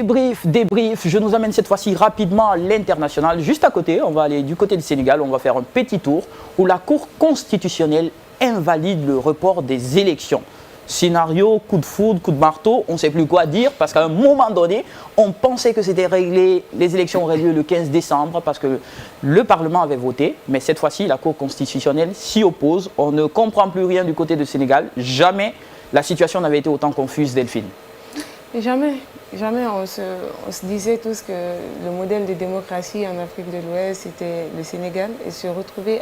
Débrief, je nous amène cette fois-ci rapidement à l'international. Juste à côté, on va aller du côté du Sénégal, on va faire un petit tour où la Cour constitutionnelle invalide le report des élections. Scénario, coup de foudre, coup de marteau, on ne sait plus quoi dire parce qu'à un moment donné, on pensait que c'était réglé, les élections auraient lieu le 15 décembre parce que le Parlement avait voté, mais cette fois-ci, la Cour constitutionnelle s'y oppose. On ne comprend plus rien du côté du Sénégal. Jamais la situation n'avait été autant confuse, Delphine. Jamais on se disait tous que le modèle de démocratie en Afrique de l'Ouest c'était le Sénégal et se retrouver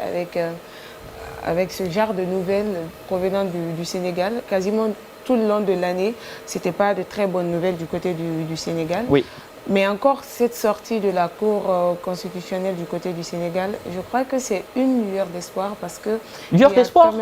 avec ce genre de nouvelles provenant du Sénégal, quasiment tout le long de l'année, ce n'était pas de très bonnes nouvelles du côté du Sénégal. Oui. Mais encore cette sortie de la Cour constitutionnelle du côté du Sénégal, je crois que c'est une lueur d'espoir parce que... Lueur d'espoir?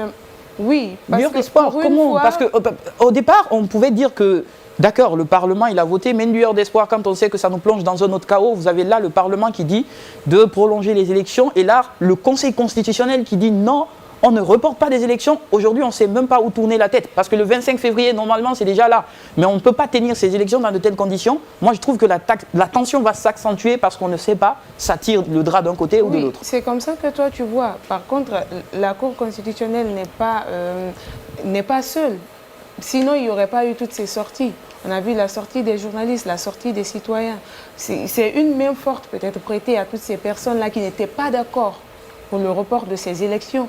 Oui. Lueur d'espoir, comment? Fois... Parce qu'au départ, on pouvait dire que d'accord, le Parlement, il a voté, mais une lueur d'espoir, quand on sait que ça nous plonge dans un autre chaos, vous avez là le Parlement qui dit de prolonger les élections, et là, le Conseil constitutionnel qui dit non, on ne reporte pas des élections. Aujourd'hui, on ne sait même pas où tourner la tête, parce que le 25 février, normalement, c'est déjà là. Mais on ne peut pas tenir ces élections dans de telles conditions. Moi, je trouve que la tension va s'accentuer parce qu'on ne sait pas, ça tire le drap d'un côté ou de l'autre. C'est comme ça que toi, tu vois. Par contre, la Cour constitutionnelle n'est pas seule. Sinon, il n'y aurait pas eu toutes ces sorties. On a vu la sortie des journalistes, la sortie des citoyens. C'est une main forte peut-être prêtée à toutes ces personnes-là qui n'étaient pas d'accord pour le report de ces élections.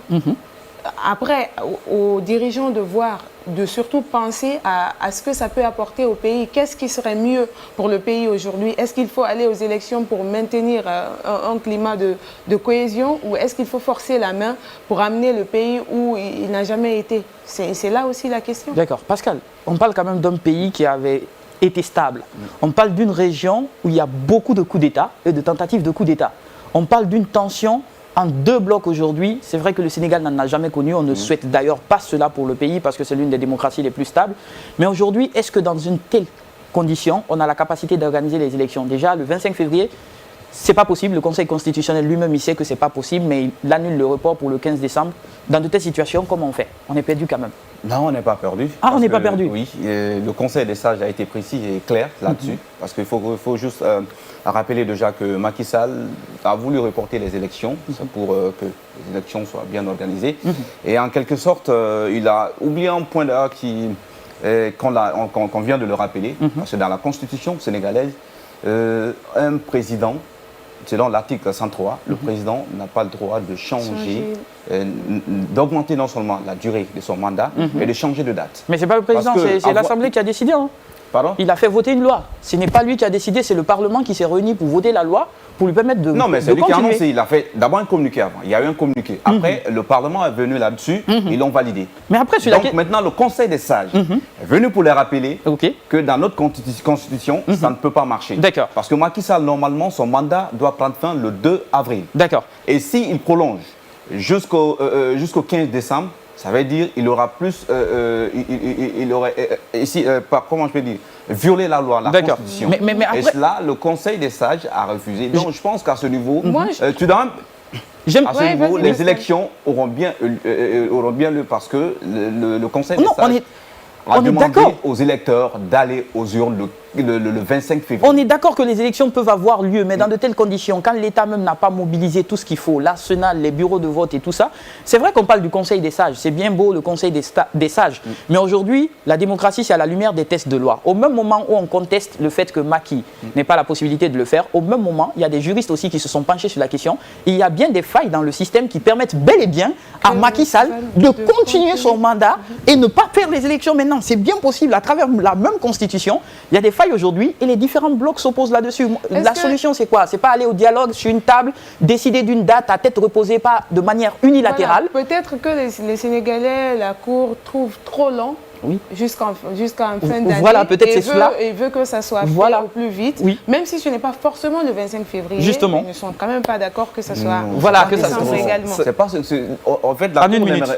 Après, aux dirigeants de voir, de surtout penser à ce que ça peut apporter au pays. Qu'est-ce qui serait mieux pour le pays aujourd'hui? Est-ce qu'il faut aller aux élections pour maintenir un climat de cohésion ou est-ce qu'il faut forcer la main pour amener le pays où il n'a jamais été? C'est là aussi la question. D'accord. Pascal, on parle quand même d'un pays qui avait été stable. On parle d'une région où il y a beaucoup de coups d'État et de tentatives de coups d'État. On parle d'une tension en deux blocs aujourd'hui. C'est vrai que le Sénégal n'en a jamais connu. On ne souhaite d'ailleurs pas cela pour le pays parce que c'est l'une des démocraties les plus stables. Mais aujourd'hui, est-ce que dans une telle condition, on a la capacité d'organiser les élections? Déjà, le 25 février, c'est pas possible. Le Conseil constitutionnel lui-même, il sait que c'est pas possible, mais il annule le report pour le 15 décembre. Dans de telles situations, comment on fait? On est perdu quand même. Non, on n'est pas perdu. Ah, on n'est pas perdu? Oui, le Conseil des sages a été précis et clair là-dessus. Parce qu'il faut juste rappeler déjà que Macky Sall a voulu reporter les élections pour que les élections soient bien organisées. Et en quelque sorte, il a oublié un point là qu'on vient de le rappeler. Parce que dans la Constitution sénégalaise, un président, selon l'article 103, le président n'a pas le droit de changer, d'augmenter non seulement la durée de son mandat, mais de changer de date. Mais ce n'est pas le président, c'est l'Assemblée qui a décidé. Hein. Pardon? Il a fait voter une loi. Ce n'est pas lui qui a décidé, c'est le Parlement qui s'est réuni pour voter la loi, pour lui permettre de Non, mais c'est lui qui a continuer. annoncé. Il a fait d'abord un communiqué avant. Il y a eu un communiqué. Après, le Parlement est venu là-dessus, ils l'ont validé. Mais après, donc maintenant, le Conseil des sages est venu pour les rappeler que dans notre constitution, ça ne peut pas marcher. D'accord. Parce que Macky Sall, normalement, son mandat doit prendre fin le 2 avril. D'accord. Et s'il prolonge jusqu'au 15 décembre, ça veut dire qu'il aura plus, il aurait, comment je peux dire, violé la loi, la Constitution. Mais après... Et cela, le Conseil des sages a refusé. Donc je pense qu'à ce niveau, les élections auront bien lieu parce que le Conseil des sages a demandé aux électeurs d'aller aux urnes le 25 février. On est d'accord que les élections peuvent avoir lieu, mais dans de telles conditions, quand l'État même n'a pas mobilisé tout ce qu'il faut, l'arsenal, les bureaux de vote et tout ça, c'est vrai qu'on parle du Conseil des sages, c'est bien beau le Conseil des sages, mais aujourd'hui, la démocratie, c'est à la lumière des tests de loi. Au même moment où on conteste le fait que Macky n'ait pas la possibilité de le faire, au même moment, il y a des juristes aussi qui se sont penchés sur la question. Il y a bien des failles dans le système qui permettent bel et bien à Macky Sall de continuer son mandat et ne pas faire les élections maintenant. C'est bien possible à travers la même constitution. Il y a des failles aujourd'hui et les différents blocs s'opposent là-dessus. La solution, c'est quoi? C'est pas aller au dialogue sur une table, décider d'une date à tête reposée, pas de manière unilatérale. Voilà. Peut-être que les Sénégalais, la Cour, trouvent trop long. Jusqu'à fin d'année. Voilà, peut-être c'est cela. Et veut que ça soit fait au plus vite. Même si ce n'est pas forcément le 25 février. Justement. Ils ne sont quand même pas d'accord que ce soit que ça soit également. En fait,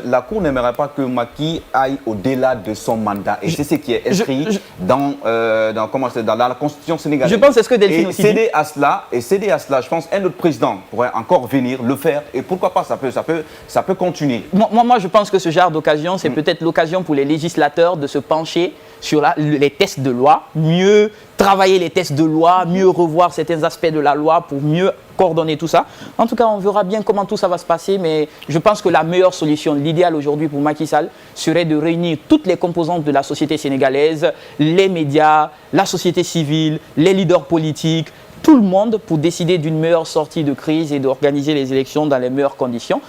la Cour n'aimerait pas que Macky aille au-delà de son mandat. Et c'est ce qui est inscrit dans la Constitution sénégalaise. Je pense que c'est ce que Delphine aussi dit. Céder à cela, je pense un autre président pourrait encore venir le faire. Et pourquoi pas, ça peut continuer. Moi, je pense que ce genre d'occasion, c'est peut-être l'occasion pour les législateurs de se pencher sur les tests de loi, mieux travailler les tests de loi, mieux revoir certains aspects de la loi pour mieux coordonner tout ça. En tout cas, on verra bien comment tout ça va se passer, mais je pense que la meilleure solution, l'idéal aujourd'hui pour Macky Sall, serait de réunir toutes les composantes de la société sénégalaise, les médias, la société civile, les leaders politiques, tout le monde pour décider d'une meilleure sortie de crise et d'organiser les élections dans les meilleures conditions.